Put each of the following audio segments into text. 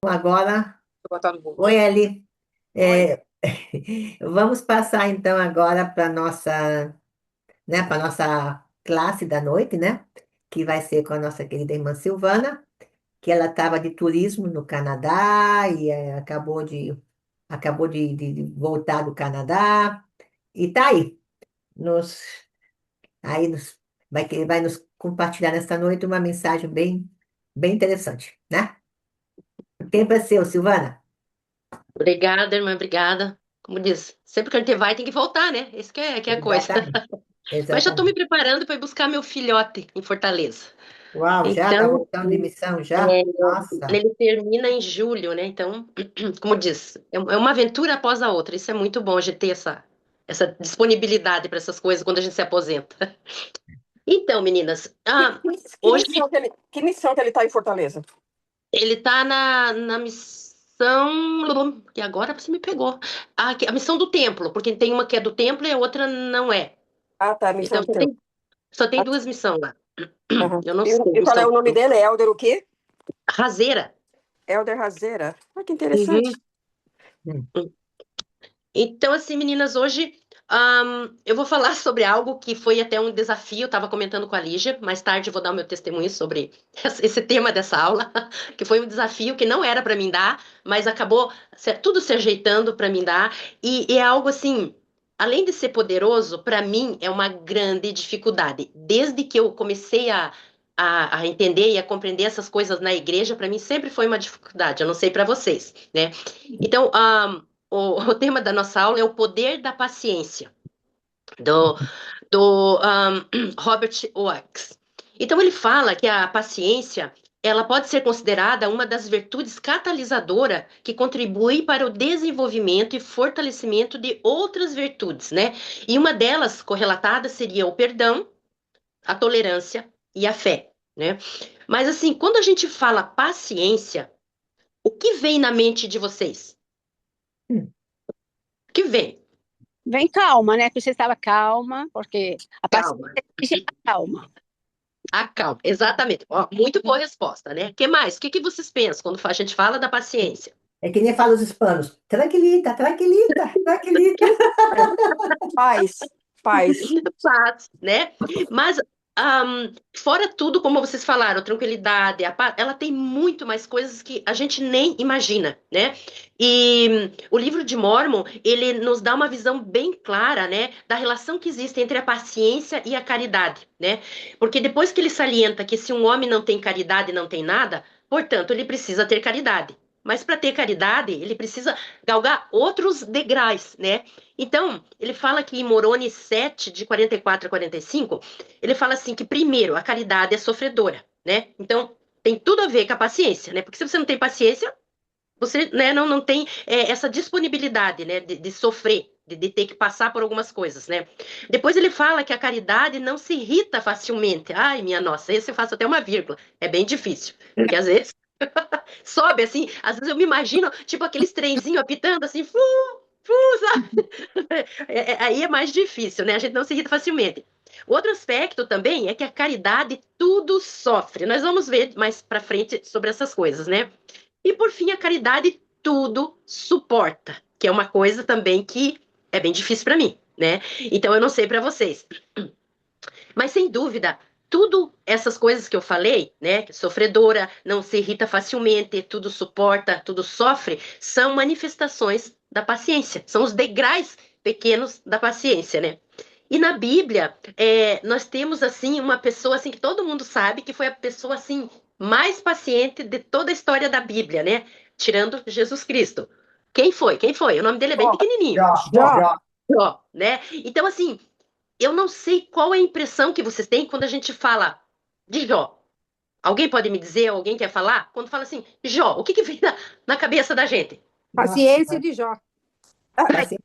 Agora, Vou botar no mudo. oi, Eli. Oi. É, vamos passar então agora para nossa classe da noite, né? Que vai ser com a nossa querida irmã Silvana, que ela estava de turismo no Canadá e acabou de voltar do Canadá e tá aí nos, vai nos compartilhar nesta noite uma mensagem bem interessante, né? O tempo é seu, Silvana. Obrigada, irmã, obrigada. Como diz, sempre que a gente vai, tem que voltar, né? Isso que é a coisa. Exatamente, Mas já estou me exatamente. preparando para ir buscar meu filhote em Fortaleza. Uau, já tá Então, voltando de missão é, já? Nossa, ele termina em julho, né? Então, como diz, é uma aventura após a outra. Isso é muito bom, a gente ter essa disponibilidade para essas coisas quando a gente se aposenta. Então, meninas, Que, que hoje missão que missão que ele está em Fortaleza? ele está na missão. E agora você me pegou. A missão do templo, porque tem uma que é do templo e a outra não é. Ah, tá, missão Então do tempo. só tem Ah, duas missões lá. aham. Eu não E, sei, e qual é missão. o nome dele? É Elder o quê? Raseira. Elder Razeira. Ah, que Uhum. interessante. hum, Então, assim, meninas, hoje eu vou falar sobre algo que foi até um desafio. Eu estava comentando com a Lígia. Mais tarde eu vou dar o meu testemunho sobre esse tema dessa aula, que foi um desafio que não era para mim dar, mas acabou tudo se ajeitando para mim dar. E é algo assim, além de ser poderoso, para mim é uma grande dificuldade. Desde que eu comecei a entender e a compreender essas coisas na igreja, para mim sempre foi uma dificuldade. Eu não sei para vocês, né? Então, o tema da nossa aula é o poder da paciência, do, do Robert Oakes. Então, ele fala que a paciência ela pode ser considerada uma das virtudes catalisadoras que contribui para o desenvolvimento e fortalecimento de outras virtudes, né? E uma delas, correlatada, seria o perdão, a tolerância e a fé, né? Mas, assim, quando a gente fala paciência, o que vem na mente de vocês? hum, O que vem? Vem calma, né? Que você estava calma, porque a paciência Calma. exige a calma. A calma, exatamente. Ó, muito boa resposta, né? O que mais? O que vocês pensam quando a gente fala da paciência? é que nem fala os hispanos. Tranquilita, tranquilita, tranquilita. Paz, paz. Paz, né? Mas, fora tudo, como vocês falaram, tranquilidade, a paz, ela tem muito mais coisas que a gente nem imagina, né? E o livro de Mórmon, ele nos dá uma visão bem clara, né, da relação que existe entre a paciência e a caridade, né? Porque depois que ele salienta que se um homem não tem caridade, não tem nada, portanto, ele precisa ter caridade. Mas para ter caridade, ele precisa galgar outros degraus, né? Então, ele fala que em Moroni 7, de 44 a 45, ele fala assim que, primeiro, a caridade é sofredora, né? Então, tem tudo a ver com a paciência, né? Porque se você não tem paciência, você, né, não tem essa disponibilidade, né, de sofrer, de ter que passar por algumas coisas, né? Depois ele fala que a caridade não se irrita facilmente. Ai, minha nossa, esse eu faço até uma vírgula. É bem difícil, porque às vezes sobe assim, às vezes eu me imagino, tipo aqueles trenzinhos apitando assim, sabe? Aí é mais difícil, né? A gente não se irrita facilmente. Outro aspecto também é que a caridade tudo sofre. Nós vamos ver mais para frente sobre essas coisas, né? E por fim, a caridade tudo suporta, que é uma coisa também que é bem difícil para mim, né? Então eu não sei para vocês, mas sem dúvida, tudo essas coisas que eu falei, né, sofredora, não se irrita facilmente, tudo suporta, tudo sofre, são manifestações da paciência, são os degraus pequenos da paciência, né? E na Bíblia, nós temos assim uma pessoa assim que todo mundo sabe que foi a pessoa assim mais paciente de toda a história da Bíblia, né? Tirando Jesus Cristo. Quem foi? Quem foi? O nome dele é bem Jó, pequenininho. Jó, Jó. Jó. Jó, né? Então assim, eu não sei qual é a impressão que vocês têm quando a gente fala de Jó. Alguém pode me dizer? Alguém quer falar? Quando fala assim, Jó, o que vem na cabeça da gente? Paciência Nossa, de Jó. assim,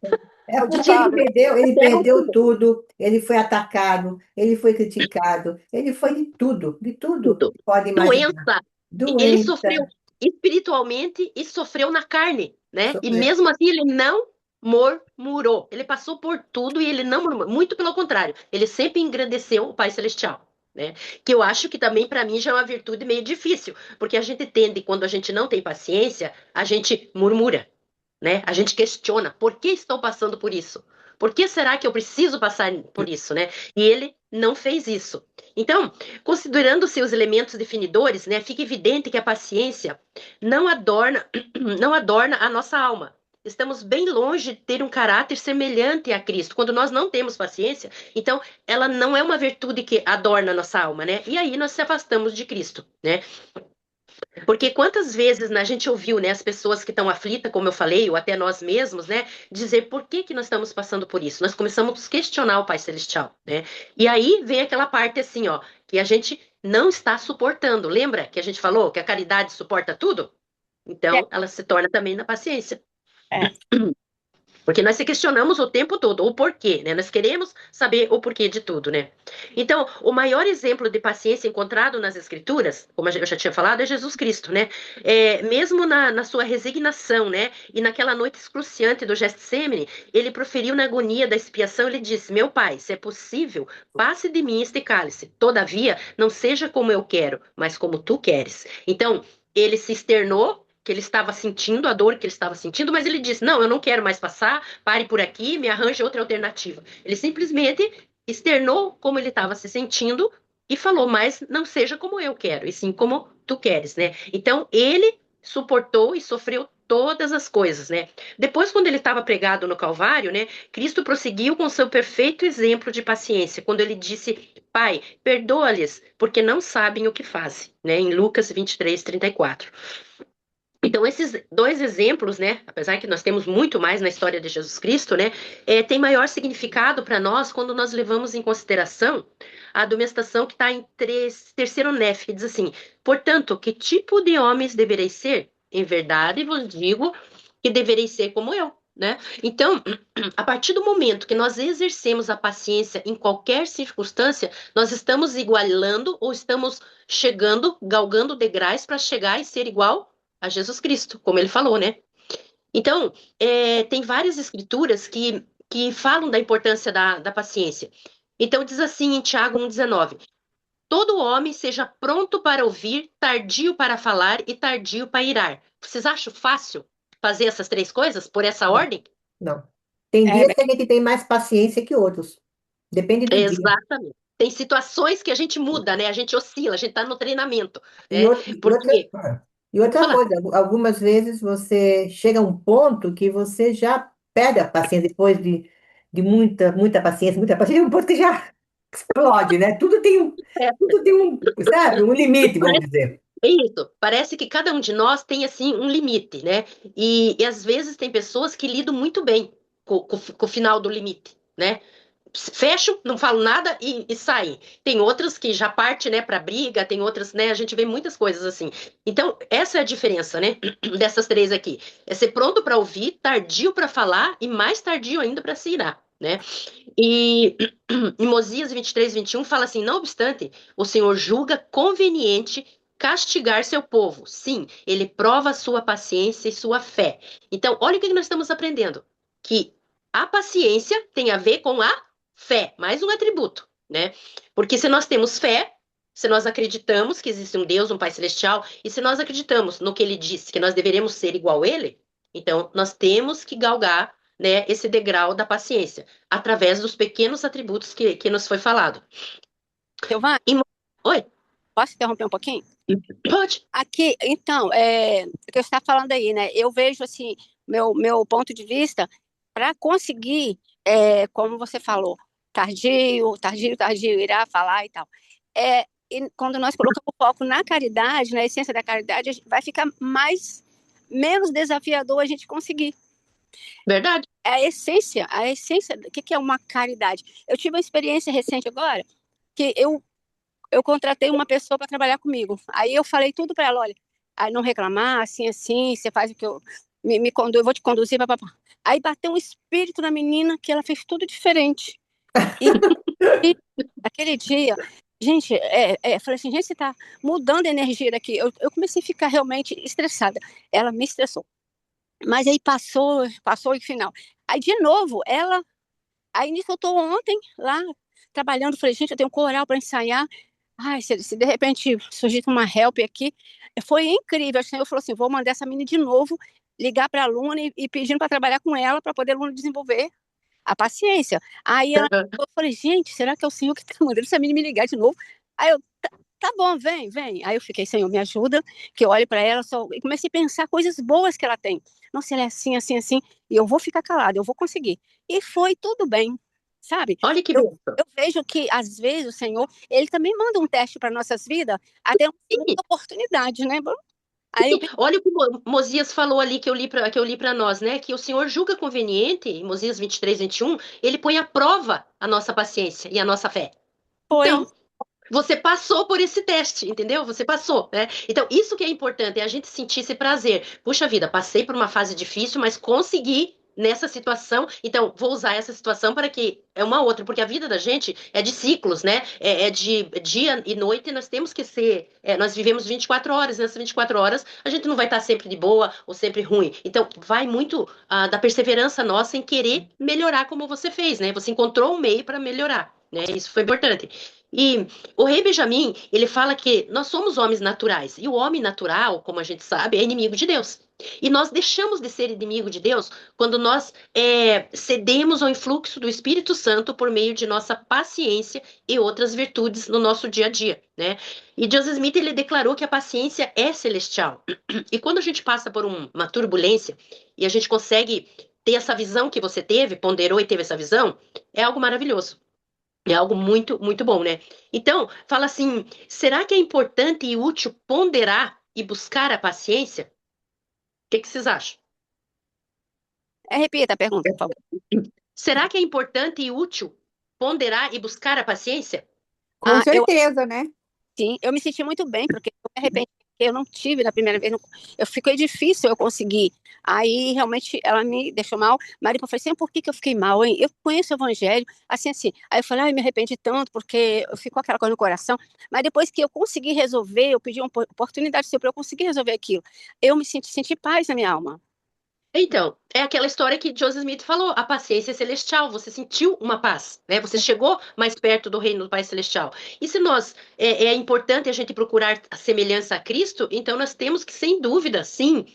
é O porque ele ditado. perdeu, ele Até perdeu o tudo, ele foi atacado, ele foi criticado, ele foi de tudo tudo. que pode imaginar. Doença. Ele sofreu Doença, espiritualmente e sofreu na carne, né? E sofreu. mesmo assim ele não murmurou. Ele passou por tudo e ele não murmurou. Muito pelo contrário, ele sempre engrandeceu o Pai Celestial, né? Que eu acho que também para mim já é uma virtude meio difícil, porque a gente tende, quando a gente não tem paciência, a gente murmura, né? A gente questiona, por que estou passando por isso? Por que será que eu preciso passar por isso, né? E ele não fez isso. Então, considerando-se os elementos definidores, né, fica evidente que a paciência não adorna, não adorna a nossa alma. Estamos bem longe de ter um caráter semelhante a Cristo. Quando nós não temos paciência, então ela não é uma virtude que adorna a nossa alma, né? E aí nós se afastamos de Cristo, né? Porque quantas vezes, né, a gente ouviu, né, as pessoas que estão aflitas, como eu falei, ou até nós mesmos, né, dizer por que que nós estamos passando por isso. Nós começamos a questionar o Pai Celestial, né? E aí vem aquela parte assim, ó, que a gente não está suportando. Lembra que a gente falou que a caridade suporta tudo? É, Então, ela se torna também na paciência. é. Porque nós se questionamos o tempo todo o porquê, né? Nós queremos saber o porquê de tudo, né? Então, o maior exemplo de paciência encontrado nas Escrituras, como eu já tinha falado, é Jesus Cristo, né? Mesmo na sua resignação, né? E naquela noite excruciante do Getsêmane, ele proferiu na agonia da expiação, ele disse: Meu Pai, se é possível, passe de mim este cálice. Todavia, não seja como eu quero, mas como tu queres. Então, ele se externou que ele estava sentindo, a dor que ele estava sentindo, mas ele disse: Não, eu não quero mais passar, pare por aqui, me arranje outra alternativa. Ele simplesmente externou como ele estava se sentindo e falou: Mas não seja como eu quero, e sim como tu queres, né? Então ele suportou e sofreu todas as coisas, né? Depois, quando ele estava pregado no Calvário, né, Cristo prosseguiu com seu perfeito exemplo de paciência, quando ele disse: Pai, perdoa-lhes, porque não sabem o que fazem, né? Em Lucas 23:34. Então, esses dois exemplos, né, apesar que nós temos muito mais na história de Jesus Cristo, né, tem maior significado para nós quando nós levamos em consideração a admoestação que está em terceiro Nef, que diz assim: Portanto, que tipo de homens devereis ser? Em verdade vos digo que devereis ser como eu. Né? Então, a partir do momento que nós exercemos a paciência em qualquer circunstância, nós estamos igualando ou estamos chegando, galgando degraus para chegar e ser igual a Jesus Cristo, como ele falou, né? Então, tem várias escrituras que falam da importância da paciência. Então, diz assim em Tiago 1,19: Todo homem seja pronto para ouvir, tardio para falar e tardio para irar. Vocês acham fácil fazer essas três coisas por essa Não, ordem? não. Tem É, dias que a gente tem mais paciência que outros. Depende do dia. Exatamente. Tem situações que a gente muda, né? A gente oscila, a gente está no treinamento, E, né? Porque, e outra falar, coisa, algumas vezes você chega a um ponto que você já perde a paciência depois de muita paciência, um ponto que já explode, né? Tudo tem um, sabe, um limite, vamos dizer. é isso. Parece que cada um de nós tem assim um limite, né? E às vezes tem pessoas que lidam muito bem com o final do limite, né? Fecham, não falam nada e saem. Tem outras que já partem, né, para briga, tem outras, né? A gente vê muitas coisas assim. Então, essa é a diferença, né, dessas três aqui. É ser pronto para ouvir, tardio para falar e mais tardio ainda para se irar, né? E em Mosias 23:21 fala assim: Não obstante, o Senhor julga conveniente castigar seu povo. Sim, ele prova a sua paciência e sua fé. Então, olha o que nós estamos aprendendo: que a paciência tem a ver com a fé, mais um atributo, né? Porque se nós temos fé, se nós acreditamos que existe um Deus, um Pai Celestial, e se nós acreditamos no que ele disse, que nós deveremos ser igual a ele, então nós temos que galgar, né, esse degrau da paciência através dos pequenos atributos que nos foi falado. Silvana, E... Oi, posso interromper um pouquinho? pode. Aqui, então, o que você está falando aí, né? Eu vejo, assim, meu ponto de vista, para conseguir, como você falou, tardio, irá falar e tal. E quando nós colocamos o foco na caridade, na essência da caridade, vai ficar menos desafiador a gente conseguir. Verdade. A essência, o que é uma caridade? Eu tive uma experiência recente agora, que eu contratei uma pessoa para trabalhar comigo. Aí eu falei tudo para ela: olha, não reclamar, assim, você faz o que eu eu vou te conduzir, papapá. Aí bateu um espírito na menina que ela fez tudo diferente. E aquele dia, gente, falei assim: gente, você tá mudando a energia daqui. Eu comecei a ficar realmente estressada. Ela me estressou. Mas aí passou e final. Aí de novo, aí nisso eu tô ontem lá trabalhando, falei: gente, eu tenho um coral para ensaiar. ai, se de repente surgir uma help aqui, foi incrível. O Senhor falou assim: vou mandar essa menina de novo ligar para a aluna e pedindo para trabalhar com ela para poder a aluna desenvolver a paciência. Aí eu falei, gente, será que é o Senhor que está mandando essa menina me ligar de novo? Aí eu, tá bom, vem, vem. Aí eu fiquei, Senhor, me ajuda, que eu olhe para ela só, e comecei a pensar coisas boas que ela tem. Nossa, ela é assim, assim, assim, e eu vou ficar calada, eu vou conseguir. E foi tudo bem, sabe? Olha que Eu, bênção. eu vejo que, às vezes, o Senhor, ele também manda um teste para nossas vidas, até uma segunda Sim, oportunidade, né? Aí eu sim. Olha o que Mosias falou ali que eu li para nós, né? Que o Senhor julga conveniente, em Mosias 23, 21, ele põe à prova a nossa paciência e a nossa fé. foi. Então, você passou por esse teste, entendeu? Você passou, né? Então, isso que é importante, é a gente sentir esse prazer. Puxa vida, passei por uma fase difícil, mas consegui nessa situação. Então, vou usar essa situação para que é uma outra, porque a vida da gente é de ciclos, né? É de dia e noite, e nós temos que ser. Nós vivemos 24 horas, nessas 24 horas a gente não vai estar sempre de boa ou sempre ruim. Então, vai muito da perseverança nossa em querer melhorar como você fez, né? Você encontrou um meio para melhorar, né? Isso foi importante. E o rei Benjamim, ele fala que nós somos homens naturais, e o homem natural, como a gente sabe, é inimigo de Deus. E nós deixamos de ser inimigo de Deus quando nós cedemos ao influxo do Espírito Santo por meio de nossa paciência e outras virtudes no nosso dia a dia, né? E Joseph Smith, ele declarou que a paciência é celestial. E quando a gente passa por uma turbulência e a gente consegue ter essa visão que você teve, ponderou e teve essa visão, é algo maravilhoso. É algo muito, muito bom, né? Então, fala assim: será que é importante e útil ponderar e buscar a paciência? O que vocês acham? Repita a pergunta, por favor. Será que é importante e útil ponderar e buscar a paciência? Com Eu certeza, né? Sim, eu me senti muito bem, porque eu me arrependi, eu não tive na primeira vez, eu ficou difícil eu conseguir. Aí realmente ela me deixou mal, mas depois eu falei assim, por que que eu fiquei mal, hein? Eu conheço o evangelho, assim, assim. Aí eu falei, ai, me arrependi tanto, porque ficou aquela coisa no coração. Mas depois que eu consegui resolver, eu pedi uma oportunidade para eu conseguir resolver aquilo. Eu senti paz na minha alma. Então, é aquela história que Joseph Smith falou: a paciência é celestial. Você sentiu uma paz, né? Você chegou mais perto do reino do Pai Celestial. E se é importante a gente procurar a semelhança a Cristo, então nós temos que, sem dúvida, sim,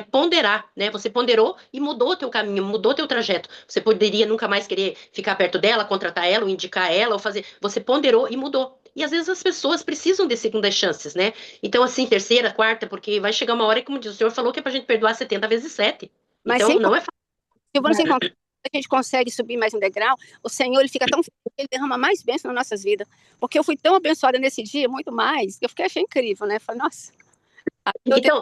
ponderar, né? Você ponderou e mudou o teu caminho, mudou o teu trajeto. Você poderia nunca mais querer ficar perto dela, contratar ela, ou indicar ela, ou fazer. Você ponderou e mudou. E às vezes as pessoas precisam de segundas chances, né? Então, assim, terceira, quarta, porque vai chegar uma hora, como diz o senhor, falou que é pra gente perdoar 70 vezes 7. Mas Então, não é fácil. se você encontrar, a gente consegue subir mais um degrau, o Senhor, ele fica tão feliz, ele derrama mais bênçãos nas nossas vidas. Porque eu fui tão abençoada nesse dia, muito mais, que eu fiquei, achei incrível, né? Falei, nossa, eu tenho... Então,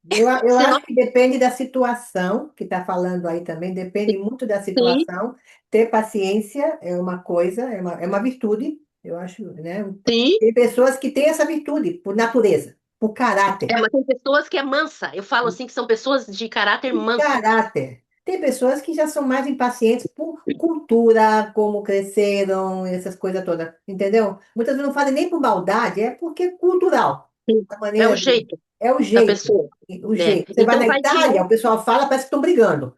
Eu se acho nós... que depende da situação que está falando aí também, depende muito da Sim, situação. Ter paciência é uma coisa, é uma virtude, eu acho, né? sim. Tem pessoas que têm essa virtude por natureza, por caráter. Mas tem pessoas que é mansa. Eu falo assim que são pessoas de caráter manso. Caráter. Tem pessoas que já são mais impacientes por cultura, como cresceram, essas coisas todas, entendeu? Muitas vezes não fazem nem por maldade, é porque é cultural. Sim. A É o maneira de, jeito é o da jeito. pessoa, O né? jeito. Você vai Então na vai de Itália, nós. o pessoal fala, parece que estão brigando.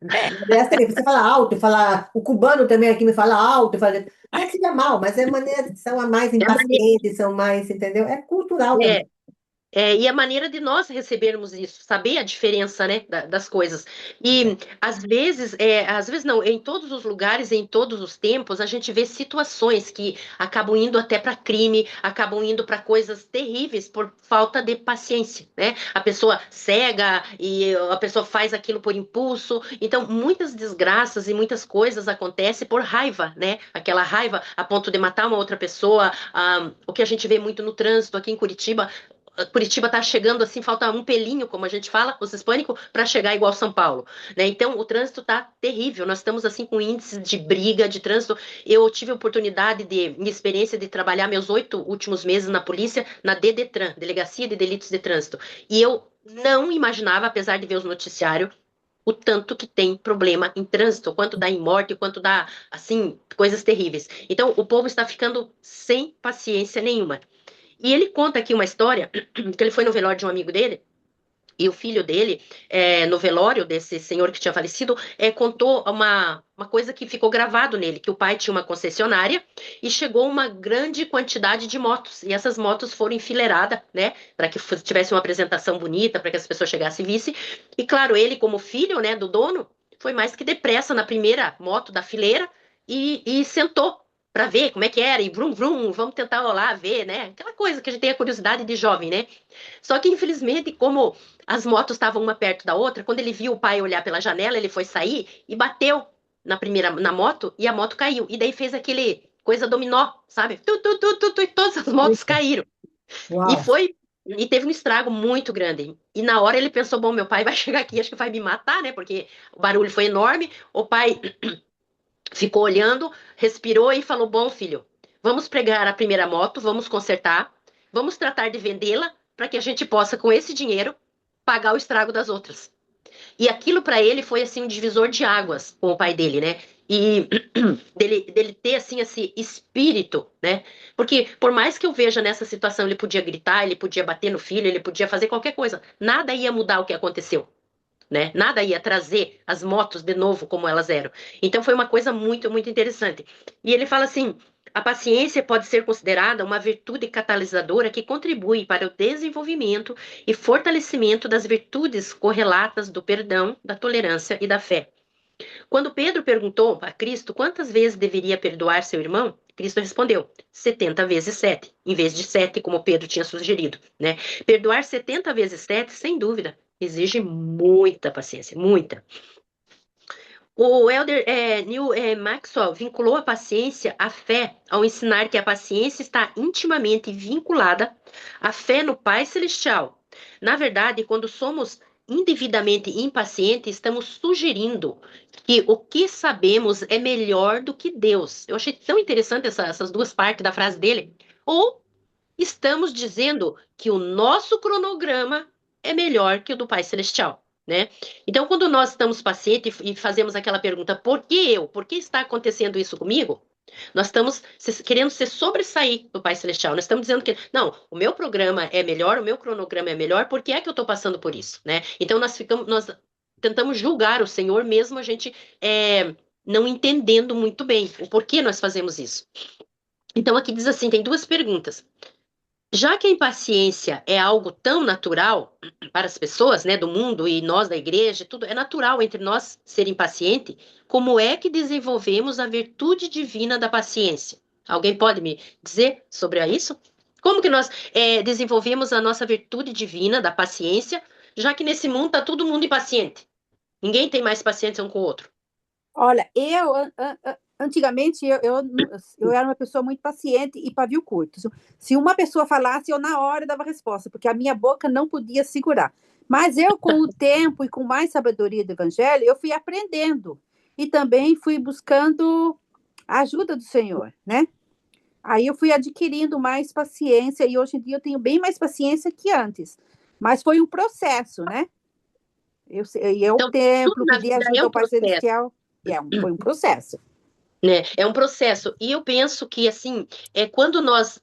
É, Dessa também, você fala alto, fala, o cubano também aqui me fala alto, fala, não é que seja mal, mas é maneira, são mais É a maneira, impacientes, são mais, entendeu? É cultural também. é, e a maneira de nós recebermos isso, saber a diferença, né, das coisas. E às vezes não, em todos os lugares, em todos os tempos, a gente vê situações que acabam indo até para crime, acabam indo para coisas terríveis por falta de paciência, né? A pessoa cega e a pessoa faz aquilo por impulso. Então, muitas desgraças e muitas coisas acontecem por raiva, né? Aquela raiva a ponto de matar uma outra pessoa. O que a gente vê muito no trânsito aqui em Curitiba. Curitiba está chegando assim, falta um pelinho, como a gente fala, os hispânicos, para chegar igual São Paulo, né? Então, o trânsito está terrível. Nós estamos assim com índices de briga, de trânsito. Eu tive a oportunidade minha experiência de trabalhar meus 8 últimos meses na polícia, na DDTRAN, Delegacia de Delitos de Trânsito. E eu não imaginava, apesar de ver os noticiários, o tanto que tem problema em trânsito, quanto dá em morte, quanto dá, assim, coisas terríveis. Então, o povo está ficando sem paciência nenhuma. E ele conta aqui uma história que ele foi no velório de um amigo dele E o filho dele, no velório desse senhor que tinha falecido, contou uma coisa que ficou gravado nele, que o pai tinha uma concessionária e chegou uma grande quantidade de motos. E essas motos foram enfileiradas, né, para que tivesse uma apresentação bonita, para que as pessoas chegassem e vissem. E claro, ele, como filho, né, do dono, foi mais que depressa na primeira moto da fileira e sentou para ver como é que era, e vrum, vrum, vamos tentar lá ver, né? Aquela coisa que a gente tem a curiosidade de jovem, né? Só que, infelizmente, como as motos estavam uma perto da outra, quando ele viu o pai olhar pela janela, ele foi sair e bateu na moto, e a moto caiu. E daí fez aquele coisa dominó, sabe? E todas as motos Eita, caíram. E uau. foi. E teve um estrago muito grande. E na hora ele pensou: bom, meu pai vai chegar aqui, acho que vai me matar, né? Porque o barulho foi enorme. O pai ficou olhando, respirou e falou: bom, filho, vamos pregar a primeira moto, vamos consertar, vamos tratar de vendê-la para que a gente possa, com esse dinheiro, pagar o estrago das outras. E aquilo para ele foi assim um divisor de águas com o pai dele, né? E dele ter assim esse espírito, né? Porque por mais que eu veja nessa situação, ele podia gritar, ele podia bater no filho, ele podia fazer qualquer coisa, nada ia mudar o que aconteceu, né? Nada ia trazer as motos de novo como elas eram. Então foi uma coisa muito, muito interessante. E ele fala assim: a paciência pode ser considerada uma virtude catalisadora que contribui para o desenvolvimento e fortalecimento das virtudes correlatas do perdão, da tolerância e da fé. Quando Pedro perguntou a Cristo quantas vezes deveria perdoar seu irmão, Cristo respondeu: 70 vezes 7, em vez de 7, como Pedro tinha sugerido, né? Perdoar 70 vezes 7, sem dúvida, exige muita paciência, muita. O elder Neil Maxwell vinculou a paciência à fé ao ensinar que a paciência está intimamente vinculada à fé no Pai Celestial. Na verdade, quando somos indevidamente impacientes, estamos sugerindo que o que sabemos é melhor do que Deus. Eu achei tão interessante essas duas partes da frase dele. Ou estamos dizendo que o nosso cronograma é melhor que o do Pai Celestial, né? Então, quando nós estamos pacientes e fazemos aquela pergunta, por que eu? Por que está acontecendo isso comigo? Nós estamos querendo se sobressair do Pai Celestial. Nós estamos dizendo que, não, o meu programa é melhor, o meu cronograma é melhor, por que é que eu estou passando por isso, né? Então, nós tentamos julgar o Senhor, mesmo a gente não entendendo muito bem o porquê nós fazemos isso. Então, aqui diz assim, tem duas perguntas. Já que a impaciência é algo tão natural para as pessoas, né, do mundo e nós da igreja, tudo é natural entre nós ser impaciente, como é que desenvolvemos a virtude divina da paciência? Alguém pode me dizer sobre isso? Como que nós desenvolvemos a nossa virtude divina da paciência, já que nesse mundo está todo mundo impaciente? Ninguém tem mais paciência um com o outro. Olha, antigamente eu era uma pessoa muito paciente e pavio curto. Se uma pessoa falasse, eu na hora dava resposta, porque a minha boca não podia segurar. Mas eu, com o tempo e com mais sabedoria do evangelho, eu fui aprendendo e também fui buscando a ajuda do Senhor, né? Aí eu fui adquirindo mais paciência e hoje em dia eu tenho bem mais paciência que antes. Mas foi um processo, né? E o Então, tudo templo, na pedir vida é ajuda um ao Pai processo. Celestial. Foi um processo. Né? É um processo. E eu penso que, assim, quando nós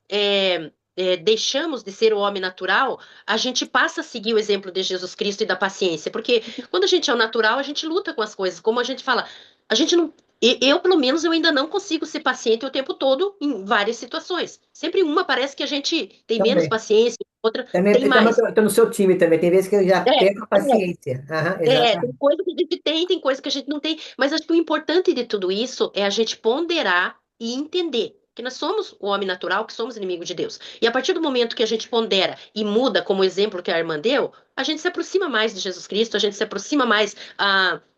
deixamos de ser o homem natural, a gente passa a seguir o exemplo de Jesus Cristo e da paciência. Porque quando a gente é o natural, a gente luta com as coisas. Como a gente fala, a gente não. Eu, pelo menos, eu ainda não consigo ser paciente o tempo todo em várias situações. Sempre uma parece que a gente tem menos Também. paciência, outra Também tem mais. estou no seu time também. Tem vezes que eu já É, perco a é. paciência. Aham, exatamente. Tem coisa que a gente tem coisa que a gente não tem. Mas acho que o importante de tudo isso é a gente ponderar e entender que nós somos o homem natural, que somos inimigo de Deus. E a partir do momento que a gente pondera e muda, como o exemplo que a irmã deu, a gente se aproxima mais de Jesus Cristo, a gente se aproxima mais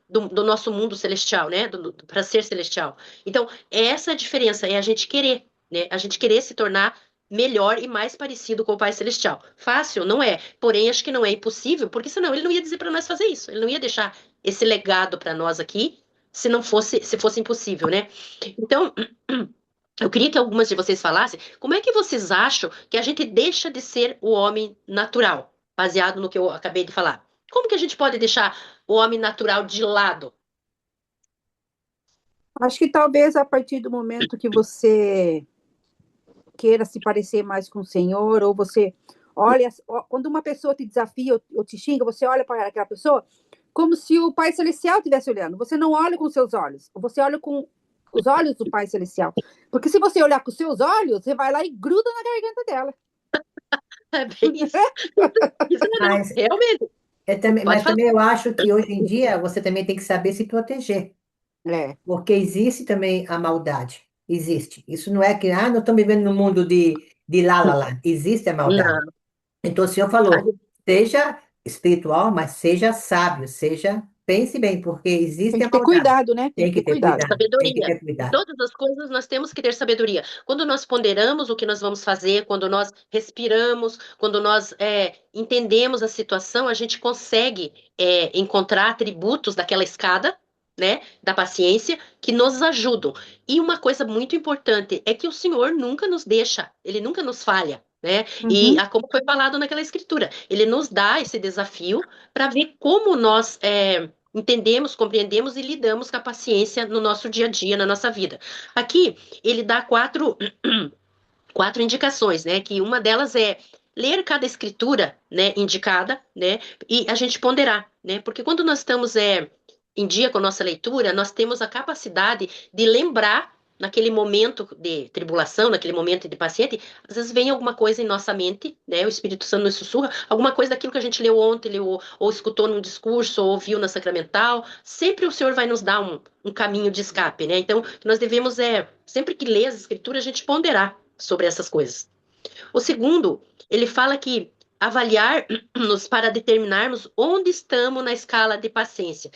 do nosso mundo celestial, né? Para ser celestial. Então, essa é a diferença, é a gente querer, né? A gente querer se tornar melhor e mais parecido com o Pai Celestial. Fácil, não é. Porém, acho que não é impossível, porque senão ele não ia dizer para nós fazer isso. Ele não ia deixar esse legado para nós aqui se fosse impossível, né? Então, eu queria que algumas de vocês falassem como é que vocês acham que a gente deixa de ser o homem natural, baseado no que eu acabei de falar. Como que a gente pode deixar o homem natural de lado? Acho que talvez a partir do momento que você queira se parecer mais com o Senhor, Olha, quando uma pessoa te desafia ou te xinga, você olha para aquela pessoa como se o Pai Celestial estivesse olhando. Você não olha com seus olhos, você olha com os olhos do Pai Celestial. Porque se você olhar com os seus olhos, você vai lá e gruda na garganta dela. É bem isso. Isso não, Mas, realmente. Pode mas falar. também eu acho que hoje em dia você também tem que saber se proteger. É. Porque existe também a maldade. Existe. Isso não é que, nós estamos vivendo num mundo de lá, lá, lá. Existe a maldade. Não. Então o Senhor falou, seja espiritual, mas seja sábio, pense bem, porque Tem existe que a ter maldade. cuidado, né? Tem Tem que que ter ter cuidado. cuidado, tem que Sabedoria. ter Em cuidado. todas as coisas nós temos que ter sabedoria. Quando nós ponderamos o que nós vamos fazer, quando nós respiramos, quando nós entendemos a situação, a gente consegue encontrar atributos daquela escada, né, da paciência, que nos ajudam. E uma coisa muito importante é que o Senhor nunca nos deixa, ele nunca nos falha. Né? E Uhum. como foi falado naquela escritura, ele nos dá esse desafio para ver como nós entendemos, compreendemos e lidamos com a paciência no nosso dia a dia, na nossa vida. Aqui, ele dá quatro indicações, né? Que uma delas é ler cada escritura, né, indicada, né, e a gente ponderar, né? Porque quando nós estamos em dia com a nossa leitura, nós temos a capacidade de lembrar naquele momento de tribulação, naquele momento de paciente, às vezes vem alguma coisa em nossa mente, né? O Espírito Santo nos sussurra, alguma coisa daquilo que a gente leu ontem, leu, ou escutou num discurso, ou ouviu na sacramental. Sempre o Senhor vai nos dar um caminho de escape, né? Então, nós devemos sempre que ler as escrituras, a gente ponderar sobre essas coisas. O segundo, ele fala que avaliar-nos para determinarmos onde estamos na escala de paciência.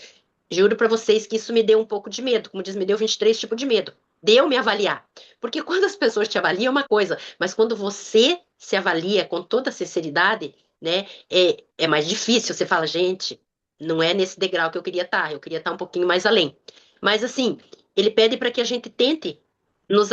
Juro para vocês que isso me deu um pouco de medo, como diz, me deu 23 tipos de medo. Deu me avaliar. Porque quando as pessoas te avaliam é uma coisa, mas quando você se avalia com toda a sinceridade, né, é mais difícil. Você fala, gente, não é nesse degrau que eu queria estar um pouquinho mais além. Mas assim, ele pede para que a gente tente nos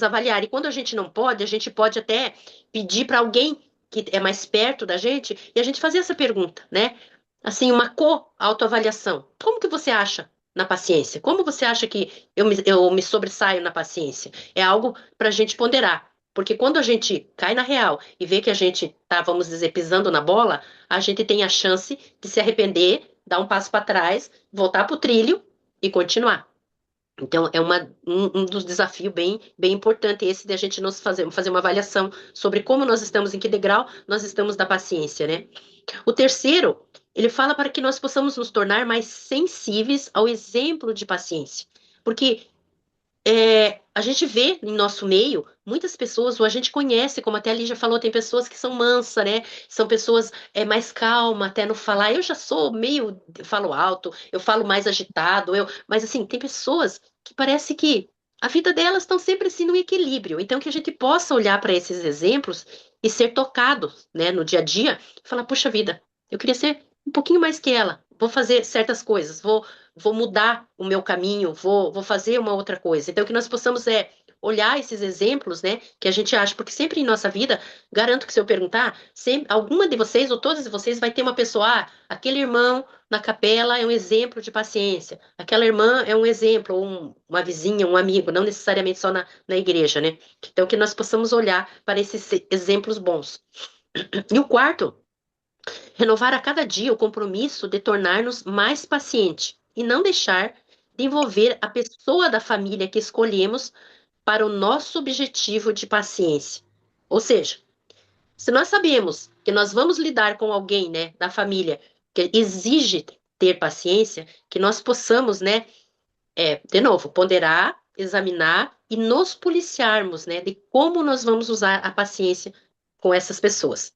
avaliar. E quando a gente não pode, a gente pode até pedir para alguém que é mais perto da gente e a gente fazer essa pergunta, né? Assim, uma co-autoavaliação. Como que você acha na paciência? Como você acha que eu me sobressaio na paciência? É algo para a gente ponderar. Porque quando a gente cai na real e vê que a gente tá, vamos dizer, pisando na bola, a gente tem a chance de se arrepender, dar um passo para trás, voltar para o trilho e continuar. Então, é um dos desafios bem importante esse de a gente nos fazer uma avaliação sobre como nós estamos, em que degrau nós estamos da paciência, né? O terceiro, ele fala para que nós possamos nos tornar mais sensíveis ao exemplo de paciência. Porque a gente vê em nosso meio muitas pessoas, ou a gente conhece, como até a Lígia falou, tem pessoas que são mansas, né? São pessoas mais calmas até no falar. Eu já sou meio, falo alto, eu falo mais agitado, mas assim, tem pessoas que parece que a vida delas estão sempre assim no equilíbrio. Então, que a gente possa olhar para esses exemplos e ser tocados, né, no dia a dia, e falar, puxa vida, eu queria ser um pouquinho mais que ela. Vou fazer certas coisas, vou mudar o meu caminho, vou fazer uma outra coisa. Então, que nós possamos olhar esses exemplos, né, que a gente acha, porque sempre em nossa vida, garanto que se eu perguntar, sempre, alguma de vocês ou todas de vocês vai ter uma pessoa, aquele irmão na capela é um exemplo de paciência, aquela irmã é um exemplo, ou uma vizinha, um amigo, não necessariamente só na igreja, né? Então, que nós possamos olhar para esses exemplos bons. E o quarto, renovar a cada dia o compromisso de tornar-nos mais pacientes e não deixar de envolver a pessoa da família que escolhemos para o nosso objetivo de paciência. Ou seja, se nós sabemos que nós vamos lidar com alguém, né, da família que exige ter paciência, que nós possamos, né, de novo, ponderar, examinar e nos policiarmos, né, de como nós vamos usar a paciência com essas pessoas.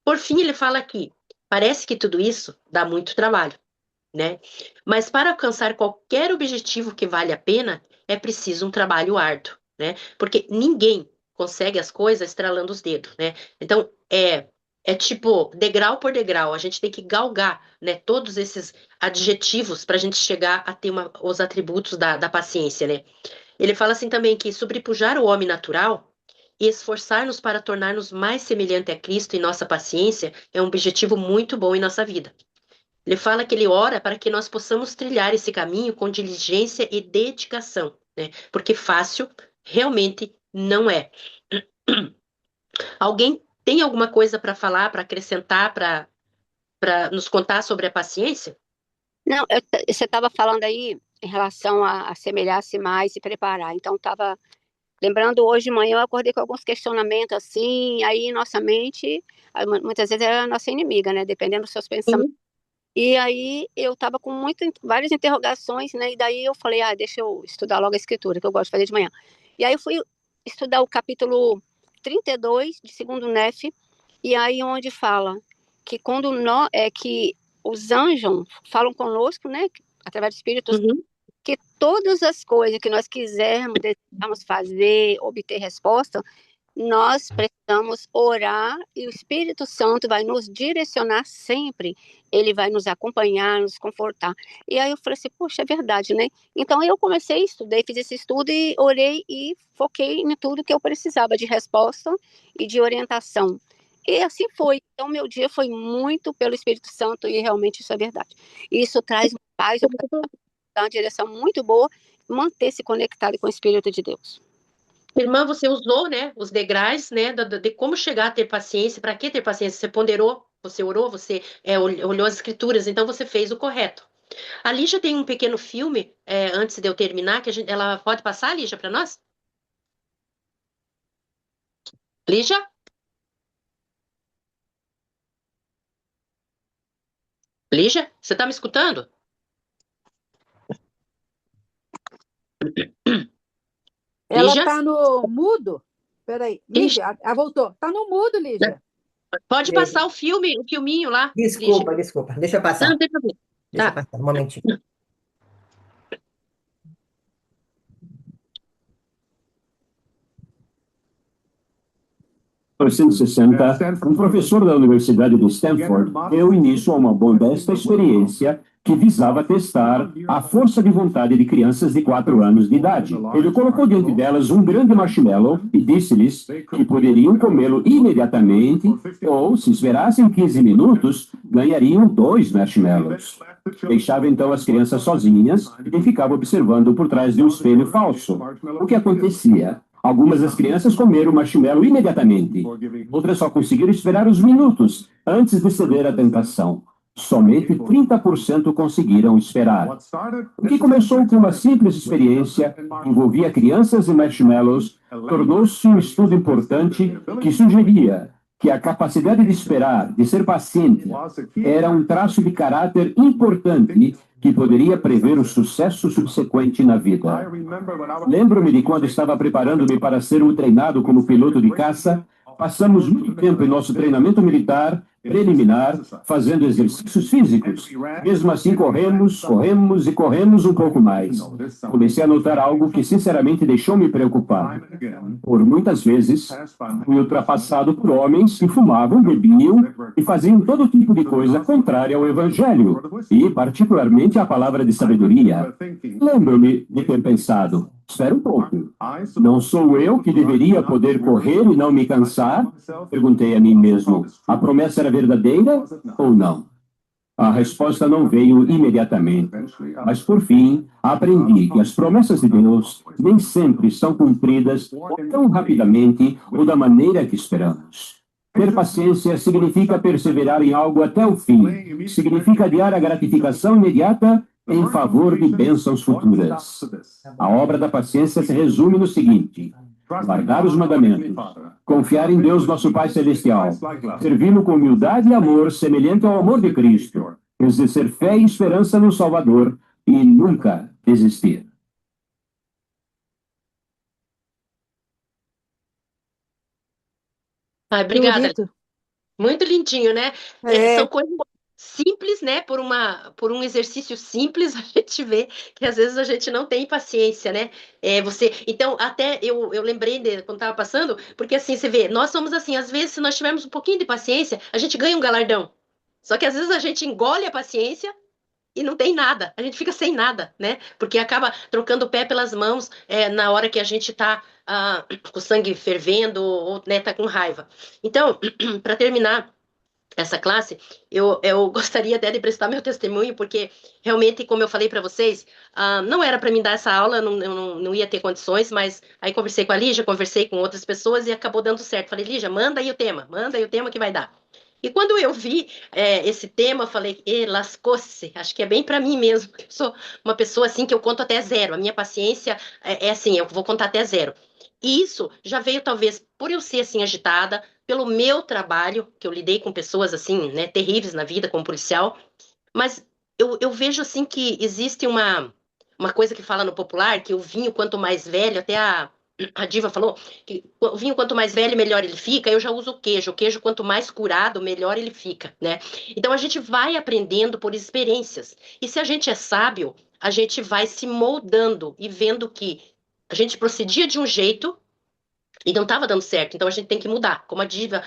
Por fim, ele fala aqui, parece que tudo isso dá muito trabalho, né? Mas para alcançar qualquer objetivo que vale a pena, é preciso um trabalho árduo, né? Porque ninguém consegue as coisas estralando os dedos, né? Então, é tipo degrau por degrau, a gente tem que galgar, né, todos esses adjetivos para a gente chegar a ter os atributos da paciência, né? Ele fala assim também que sobrepujar o homem natural e esforçar-nos para tornar-nos mais semelhante a Cristo em nossa paciência é um objetivo muito bom em nossa vida. Ele fala que ele ora para que nós possamos trilhar esse caminho com diligência e dedicação, né? Porque fácil realmente não é. Alguém tem alguma coisa para falar, para acrescentar, para nos contar sobre a paciência? Não, você estava falando aí em relação a assemelhar-se mais e preparar. Então, estava lembrando hoje de manhã, eu acordei com alguns questionamentos assim, aí nossa mente, muitas vezes é a nossa inimiga, né? Dependendo dos seus pensamentos. Sim. E aí eu estava com várias interrogações, né? E daí eu falei, deixa eu estudar logo a escritura, que eu gosto de fazer de manhã. E aí eu fui estudar o capítulo 32 de Segundo Nefe, e aí onde fala que quando que os anjos falam conosco, né? Através do Espírito, Uhum. que todas as coisas que nós quisermos, desejamos fazer, obter resposta, nós precisamos orar e o Espírito Santo vai nos direcionar sempre, ele vai nos acompanhar, nos confortar. E aí eu falei assim, poxa, é verdade, né? Então eu comecei, estudei, fiz esse estudo e orei e foquei em tudo que eu precisava de resposta e de orientação. E assim foi. Então meu dia foi muito pelo Espírito Santo e realmente isso é verdade. Isso traz paz, dá uma direção muito boa, manter-se conectado com o Espírito de Deus. Irmã, você usou, né, os degraus, né, de como chegar a ter paciência, para que ter paciência? Você ponderou, você orou, você olhou as escrituras, então você fez o correto. A Lígia tem um pequeno filme, antes de eu terminar, que ela pode passar, Lígia, para nós? Lígia? Lígia, você está me escutando? Ela Lígia? está no mudo. Peraí, Ixi, Lígia, voltou. Está no mudo, Lígia. pode É, passar o filme, o filminho lá, Lígia. desculpa, desculpa. Deixa eu Não, não passar. tem problema. Deixa eu Tá. passar um momentinho. 1960, um professor da Universidade de Stanford deu início a uma modesta experiência que visava testar a força de vontade de crianças de 4 anos de idade. Ele colocou diante delas um grande marshmallow e disse-lhes que poderiam comê-lo imediatamente ou, se esperassem 15 minutos, ganhariam 2 marshmallows. Deixava então as crianças sozinhas e ficava observando por trás de um espelho falso. O que acontecia? Algumas das crianças comeram o marshmallow imediatamente. Outras só conseguiram esperar uns minutos antes de ceder à tentação. Somente 30% conseguiram esperar. O que começou com uma simples experiência, envolvia crianças e marshmallows, tornou-se um estudo importante que sugeria que a capacidade de esperar, de ser paciente, era um traço de caráter importante que poderia prever o sucesso subsequente na vida. Lembro-me de quando estava preparando-me para ser um treinado como piloto de caça, passamos muito tempo em nosso treinamento militar preliminar, fazendo exercícios físicos. Mesmo assim, corremos e corremos um pouco mais. Comecei a notar algo que, sinceramente, deixou-me preocupado. Por muitas vezes, fui ultrapassado por homens que fumavam, bebiam e faziam todo tipo de coisa contrária ao Evangelho, e, particularmente, à palavra de sabedoria. Lembro-me de ter pensado, espera um pouco, não sou eu que deveria poder correr e não me cansar? Perguntei a mim mesmo, a promessa era verdadeira ou não? A resposta não veio imediatamente, mas por fim aprendi que as promessas de Deus nem sempre são cumpridas tão rapidamente ou da maneira que esperamos. Ter paciência significa perseverar em algo até o fim, significa adiar a gratificação imediata em favor de bênçãos futuras. A obra da paciência se resume no seguinte: guardar os mandamentos, confiar em Deus, nosso Pai Celestial, servi-lo com humildade e amor semelhante ao amor de Cristo, exercer fé e esperança no Salvador e nunca desistir. Ai, Que obrigada. bonito. Muito lindinho, né? É, São coisas simples, né? Por um exercício simples, a gente vê que às vezes a gente não tem paciência, né? Então, até eu lembrei quando estava passando, porque assim, você vê, nós somos assim, às vezes, se nós tivermos um pouquinho de paciência, a gente ganha um galardão. Só que às vezes a gente engole a paciência e não tem nada, a gente fica sem nada, né? Porque acaba trocando o pé pelas mãos na hora que a gente está com o sangue fervendo ou né, tá com raiva. Então, para terminar. essa classe, eu gostaria até de prestar meu testemunho, porque realmente, como eu falei para vocês, não era para mim dar essa aula, eu não ia ter condições, mas aí conversei com a Lígia, conversei com outras pessoas e acabou dando certo. Falei, Lígia, manda aí o tema que vai dar. E quando eu vi esse tema, eu falei, lascou-se, acho que é bem para mim mesmo, porque eu sou uma pessoa assim que eu conto até zero, a minha paciência é assim, eu vou contar até zero. E isso já veio talvez por eu ser assim agitada, pelo meu trabalho, que eu lidei com pessoas assim, né, terríveis na vida como policial, mas eu vejo assim que existe uma coisa que fala no popular, que o vinho quanto mais velho, até a Diva falou, que o vinho quanto mais velho, melhor ele fica, eu já uso o queijo quanto mais curado, melhor ele fica, né? Então a gente vai aprendendo por experiências, e se a gente é sábio, a gente vai se moldando e vendo que a gente procedia de um jeito e não estava dando certo, então a gente tem que mudar. Como a Diva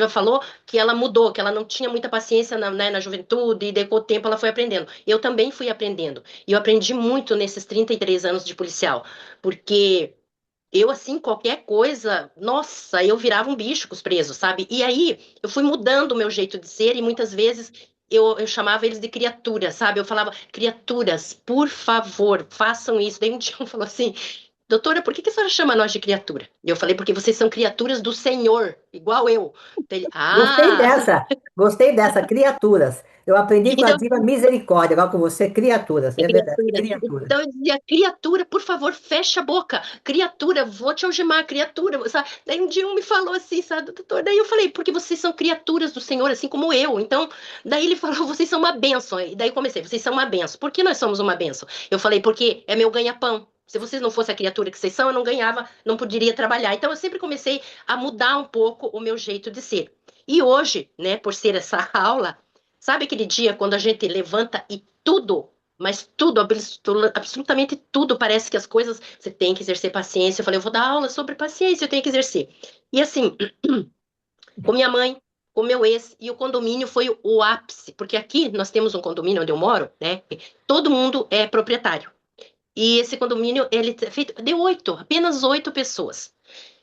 falou que ela mudou, que ela não tinha muita paciência na juventude, e daí com o tempo ela foi aprendendo. Eu também fui aprendendo. E eu aprendi muito nesses 33 anos de policial, porque eu, assim, qualquer coisa, nossa, eu virava um bicho com os presos, sabe? E aí eu fui mudando o meu jeito de ser, e muitas vezes eu chamava eles de criaturas, sabe? Eu falava, criaturas, por favor, façam isso. Daí um dia um falou assim, doutora, por que a senhora chama nós de criatura? E eu falei, porque vocês são criaturas do Senhor, igual eu. Daí ele, Gostei dessa, criaturas. Eu aprendi com a então, diva misericórdia, agora com você, criaturas. é É verdade, criatura. criaturas. Então eu dizia, criatura, por favor, fecha a boca. Criatura, vou te algemar, criatura. Sabe? Daí um dia um me falou assim, sabe, doutor? Daí eu falei, porque vocês são criaturas do Senhor, assim como eu. Então, daí ele falou, vocês são uma bênção. E daí eu comecei, vocês são uma bênção. Por que nós somos uma bênção? Eu falei, porque é meu ganha-pão. Se vocês não fossem a criatura que vocês são, eu não ganhava, não poderia trabalhar. Então eu sempre comecei a mudar um pouco o meu jeito de ser. E hoje, né, por ser essa aula, sabe aquele dia quando a gente levanta e tudo, mas tudo, absolutamente tudo, parece que as coisas, você tem que exercer paciência. Eu falei, eu vou dar aula sobre paciência, eu tenho que exercer. E assim, com minha mãe, com meu ex, e o condomínio foi o ápice, porque aqui nós temos um condomínio onde eu moro, né? Todo mundo é proprietário. E esse condomínio, ele é feito de 8, apenas 8 pessoas.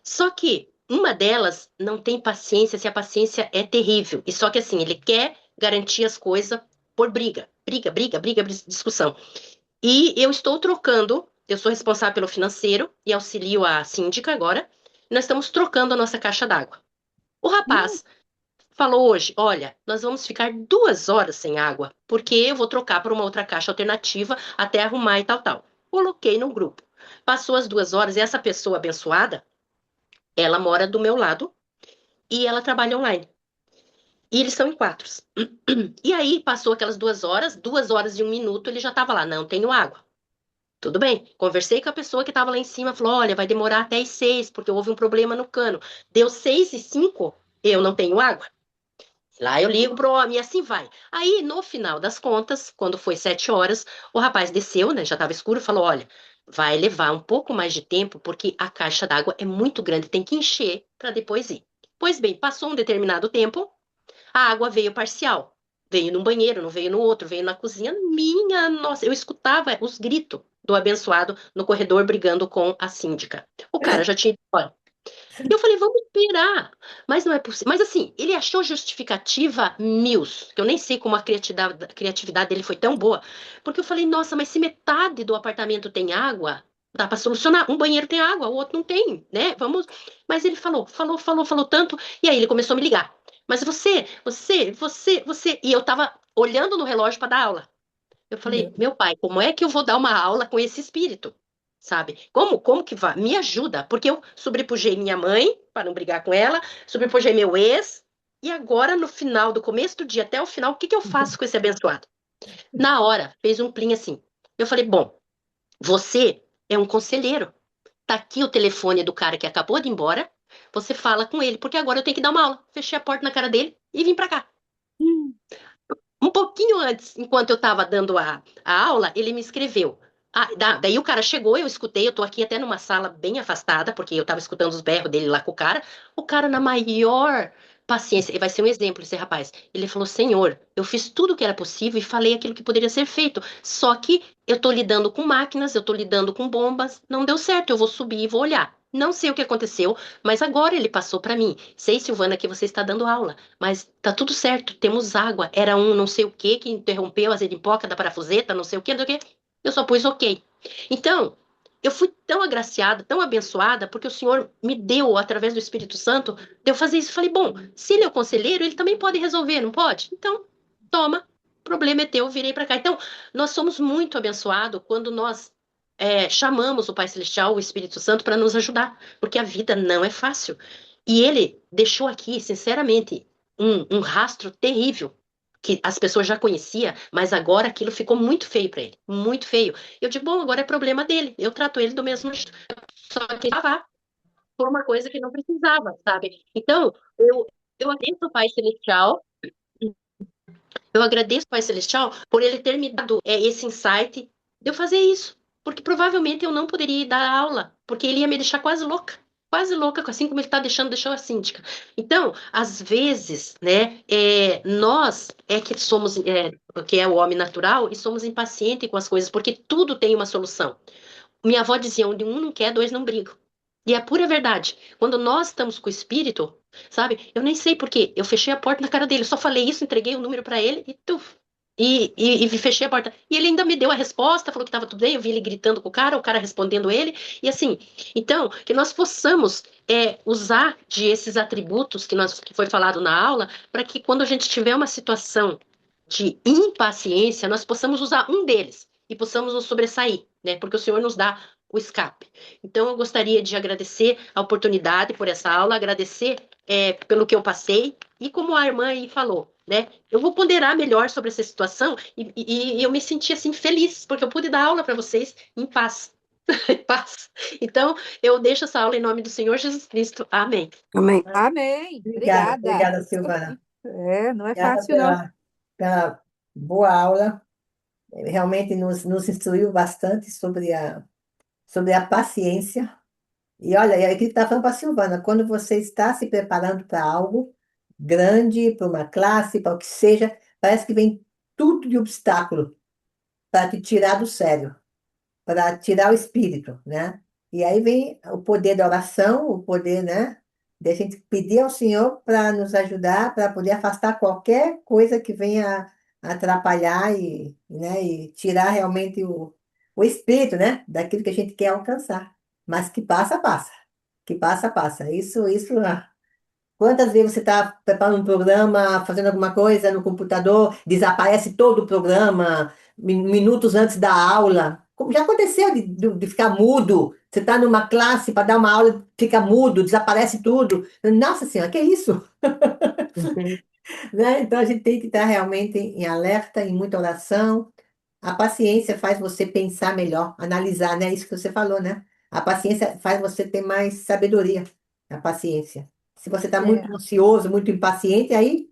Só que uma delas não tem paciência, se a paciência é terrível. E só que assim, ele quer garantir as coisas por briga. Briga, briga, briga, discussão. E eu estou trocando, eu sou responsável pelo financeiro e auxilio a síndica agora. Nós estamos trocando a nossa caixa d'água. O rapaz falou hoje, olha, nós vamos ficar 2 horas sem água, porque eu vou trocar por uma outra caixa alternativa até arrumar e tal, tal. Coloquei no grupo. Passou as 2 horas e essa pessoa abençoada, ela mora do meu lado e ela trabalha online. E eles são em 4. E aí passou aquelas 2 horas, 2 horas e 1 minuto, ele já estava lá, não tenho água. Tudo bem, conversei com a pessoa que estava lá em cima, falou, olha, vai demorar até as 6, porque houve um problema no cano. Deu 6:05, eu não tenho água. Lá eu ligo pro homem e assim vai. Aí, no final das contas, quando foi 7 horas, o rapaz desceu, né? Já estava escuro, falou: olha, vai levar um pouco mais de tempo, porque a caixa d'água é muito grande, tem que encher para depois ir. Pois bem, passou um determinado tempo, a água veio parcial. Veio num banheiro, não veio no outro, veio na cozinha. Minha nossa, eu escutava os gritos do abençoado no corredor brigando com a síndica. O cara já tinha ido embora. Eu falei, vamos esperar. Mas não é possível. Mas assim, ele achou justificativa mil, que eu nem sei como a criatividade dele foi tão boa. Porque eu falei, nossa, mas se metade do apartamento tem água, dá para solucionar. Um banheiro tem água, o outro não tem, né? Vamos. Mas ele falou tanto, e aí ele começou a me ligar. Mas você. E eu tava olhando no relógio para dar aula. Eu falei, meu pai, como é que eu vou dar uma aula com esse espírito? Sabe? Como que vai? Me ajuda, porque eu sobrepujei minha mãe, para não brigar com ela, sobrepujei meu ex, e agora, no final, do começo do dia até o final, o que que eu faço com esse abençoado? Na hora, fez um plim assim. Eu falei, bom, você é um conselheiro. Tá aqui o telefone do cara que acabou de ir embora, você fala com ele, porque agora eu tenho que dar uma aula. Fechei a porta na cara dele e vim para cá. Um pouquinho antes, enquanto eu estava dando a aula, ele me escreveu. Daí o cara chegou, eu escutei, eu tô aqui até numa sala bem afastada, porque eu tava escutando os berros dele lá com o cara na maior paciência, e vai ser um exemplo esse rapaz. Ele falou, Senhor, eu fiz tudo o que era possível e falei aquilo que poderia ser feito, só que eu tô lidando com máquinas, eu tô lidando com bombas, não deu certo, eu vou subir e vou olhar. Não sei o que aconteceu, mas agora ele passou para mim. Sei, Silvana, que você está dando aula, mas tá tudo certo, temos água. Era um não sei o que interrompeu a zeripoca da parafuseta, não sei o que, não sei o que. Eu só pus ok. Então, eu fui tão agraciada, tão abençoada, porque o Senhor me deu, através do Espírito Santo, de eu fazer isso. Falei, bom, se ele é o conselheiro, ele também pode resolver, não pode? Então, toma, o problema é teu, virei para cá. Então, nós somos muito abençoados quando nós chamamos o Pai Celestial, o Espírito Santo, para nos ajudar, porque a vida não é fácil. E ele deixou aqui, sinceramente, um rastro terrível, que as pessoas já conheciam, mas agora aquilo ficou muito feio para ele, muito feio. Eu digo, bom, agora é problema dele, eu trato ele do mesmo jeito, só que estava por uma coisa que não precisava, sabe? Então, eu agradeço o Pai Celestial, eu agradeço o Pai Celestial por ele ter me dado esse insight de eu fazer isso. Porque provavelmente eu não poderia ir dar aula, porque ele ia me deixar quase louca, assim como ele deixou a síndica. Então, às vezes, né, nós é que somos, que é o homem natural, e somos impacientes com as coisas, porque tudo tem uma solução. Minha avó dizia, onde um não quer, dois não brigam. E é pura verdade. Quando nós estamos com o espírito, sabe? Eu nem sei por quê. Eu fechei a porta na cara dele. Eu só falei isso, entreguei o número para ele e tuf. E fechei a porta. E ele ainda me deu a resposta, falou que estava tudo bem. Eu vi ele gritando com o cara respondendo ele. E assim, então, que nós possamos usar de esses atributos que foi falado na aula, para que quando a gente tiver uma situação de impaciência, nós possamos usar um deles e possamos nos sobressair, né? Porque o Senhor nos dá o escape. Então, eu gostaria de agradecer a oportunidade por essa aula, agradecer pelo que eu passei, e como a irmã aí falou, né? Eu vou ponderar melhor sobre essa situação e eu me senti assim feliz, porque eu pude dar aula para vocês em paz. Em paz. Então, eu deixo essa aula em nome do Senhor Jesus Cristo. Amém. Amém. Amém. Obrigada, Obrigada. obrigada, Silvana. Não é Obrigada fácil, não. pela boa aula. Realmente nos instruiu bastante sobre a paciência. E olha, e aqui está falando para a Silvana, quando você está se preparando para algo grande, para uma classe, para o que seja, parece que vem tudo de obstáculo para te tirar do sério, para tirar o espírito, né? E aí vem o poder da oração, o poder, né, de a gente pedir ao Senhor para nos ajudar, para poder afastar qualquer coisa que venha atrapalhar né, e tirar realmente o espírito, né, daquilo que a gente quer alcançar. Mas que passa, passa. Que passa, passa. Isso, quantas vezes você está preparando um programa, fazendo alguma coisa no computador, desaparece todo o programa, minutos antes da aula? Já aconteceu de ficar mudo? Você está numa classe para dar uma aula, fica mudo, desaparece tudo. Nossa Senhora, que é isso? Uhum. Né? Então a gente tem que estar realmente em alerta, em muita oração. A paciência faz você pensar melhor, analisar, né? Isso que você falou, né? A paciência faz você ter mais sabedoria. A paciência. Se você está muito ansioso, muito impaciente, aí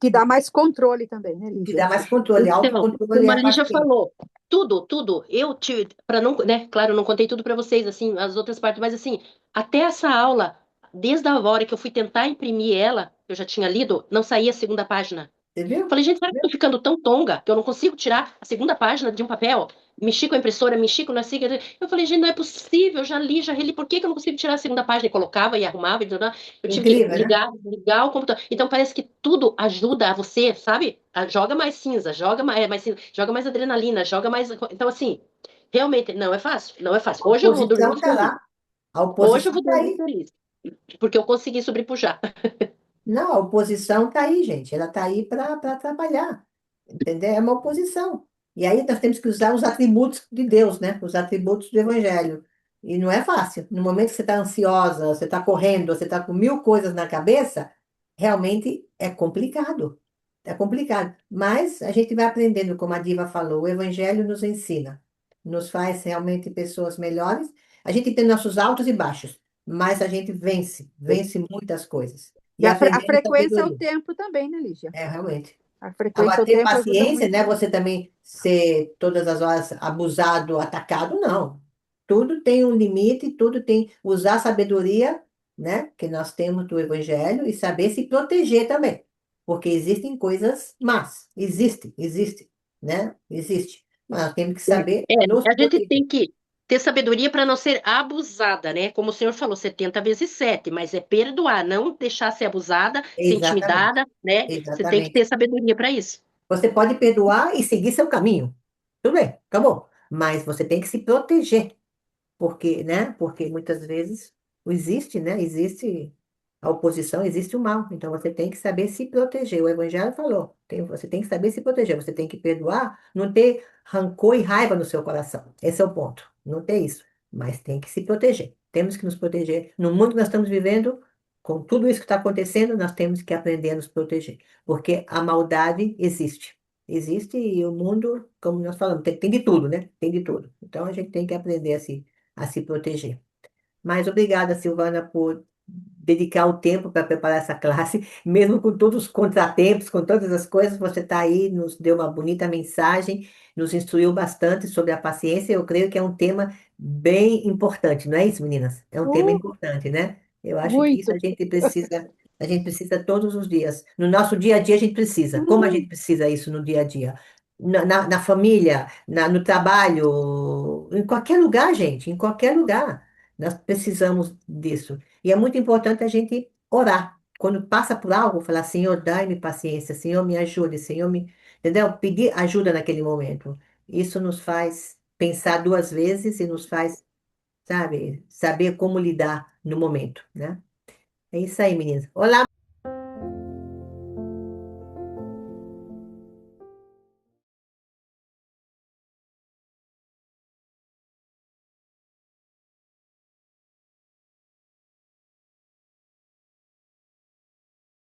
Que dá mais controle também, né, te Lígia? dá mais controle. Então, Autocontrole como é a a Lígia paciência. falou, tudo, eu tive, para não, né, claro, eu não contei tudo para vocês, assim, as outras partes, mas assim, até essa aula, desde a hora que eu fui tentar imprimir ela, eu já tinha lido, não saía a segunda página. Você viu? Falei, gente, será que eu tô ficando tão tonga que eu não consigo tirar a segunda página de um papel? Mexi com a impressora, mexi com não sei o que. Eu falei, gente, não é possível, eu já li, já reli, por que que eu não consigo tirar a segunda página? E colocava e arrumava, e blá, blá. Eu tive que Incrível, né? ligar o computador. Então parece que tudo ajuda a você, sabe? Joga mais cinza, mais cinza, joga mais adrenalina, joga mais. Então, assim, realmente, não é fácil, não é fácil. A Hoje eu vou oposição dormir está feliz. lá. A Hoje eu oposição vou está dormir aí. feliz. Porque eu consegui sobrepujar. Não, a oposição está aí, gente. Ela está aí para trabalhar. Entendeu? É uma oposição. E aí nós temos que usar os atributos de Deus, né? Os atributos do Evangelho. E não é fácil. No momento que você está ansiosa, você está correndo, você está com mil coisas na cabeça, realmente é complicado. É complicado. Mas a gente vai aprendendo, como a Diva falou, o Evangelho nos ensina, nos faz realmente pessoas melhores. A gente tem nossos altos e baixos, mas a gente vence muitas coisas. E E a aprendendo frequência é o sabedoria. tempo também, né, Lígia? É, realmente. A Agora, frequência, o ter tempo ajuda paciência, muito. né? Você também ser todas as horas abusado, atacado, não. Tudo tem um limite, tudo tem usar a sabedoria, né? Que nós temos do Evangelho e saber se proteger também. Porque existem coisas más. Existe, né? Existe. Mas nós temos que saber nos A gente proteger. ter sabedoria para não ser abusada, né? Como o senhor falou, 70 vezes 7, mas é perdoar, não deixar ser abusada, ser Exatamente, intimidada, né? Você tem que exatamente. ter sabedoria para isso. Você pode perdoar e seguir seu caminho. Tudo bem, acabou. Mas você tem que se proteger. Porque, né? Porque muitas vezes existe, né? Existe a oposição, existe o mal. Então você tem que saber se proteger. O Evangelho falou, você tem que saber se proteger. Você tem que perdoar, não ter rancor e raiva no seu coração. Esse é o ponto. Não ter isso. Mas tem que se proteger. Temos que nos proteger. No mundo que nós estamos vivendo, com tudo isso que está acontecendo, nós temos que aprender a nos proteger. Porque a maldade existe. Existe e o mundo, como nós falamos, tem de tudo, né? Tem de tudo. Então a gente tem que aprender a se proteger. Mas obrigada, Silvana, por dedicar o tempo para preparar essa classe, mesmo com todos os contratempos, com todas as coisas, você está aí, nos deu uma bonita mensagem, nos instruiu bastante sobre a paciência. Eu creio que é um tema bem importante, não é isso, meninas? É um tema Uh, importante, né? Eu acho que isso muito. a gente precisa todos os dias. No nosso dia a dia a gente precisa. Como a gente precisa isso no dia a dia? Na família, no trabalho, em qualquer lugar, gente, em qualquer lugar. Nós precisamos disso. E é muito importante a gente orar. Quando passa por algo, falar, Senhor, dai-me paciência, Senhor, me ajude, Senhor, me... Entendeu? Pedir ajuda naquele momento. Isso nos faz pensar duas vezes e nos faz, sabe, saber como lidar no momento, né? É isso aí, meninas. Olá,